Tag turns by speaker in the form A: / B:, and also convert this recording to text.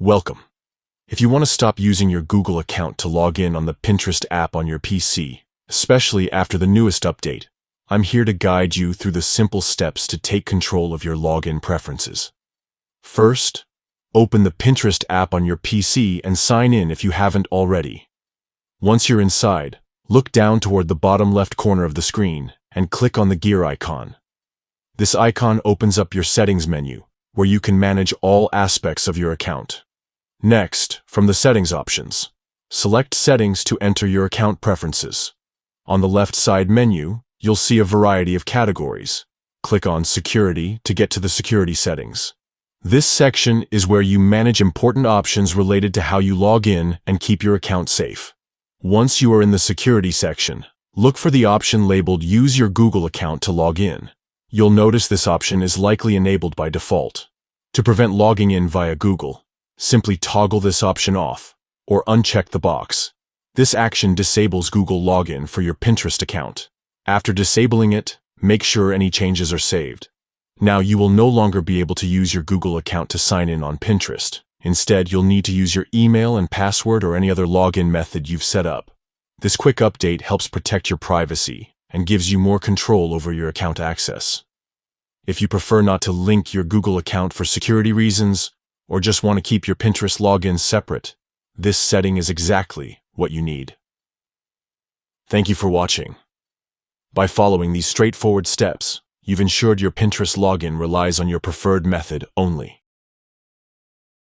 A: Welcome. If you want to stop using your Google account to log in on the Pinterest app on your PC, especially after the newest update, I'm here to guide you through the simple steps to take control of your login preferences. First, open the Pinterest app on your PC and sign in if you haven't already. Once you're inside, look down toward the bottom left corner of the screen and click on the gear icon. This icon opens up your settings menu, where you can manage all aspects of your account. Next, from the Settings options, select Settings to enter your account preferences. On the left side menu, you'll see a variety of categories. Click on Security to get to the security settings. This section is where you manage important options related to how you log in and keep your account safe. Once you are in the Security section, look for the option labeled Use your Google account to log in. You'll notice this option is likely enabled by default. To prevent logging in via Google, simply toggle this option off, or uncheck the box. This action disables Google login for your Pinterest account. After disabling it, make sure any changes are saved. Now you will no longer be able to use your Google account to sign in on Pinterest. Instead, you'll need to use your email and password or any other login method you've set up. This quick update helps protect your privacy and gives you more control over your account access. If you prefer not to link your Google account for security reasons, or just want to keep your Pinterest login separate, this setting is exactly what you need. Thank you for watching. By following these straightforward steps, you've ensured your Pinterest login relies on your preferred method only.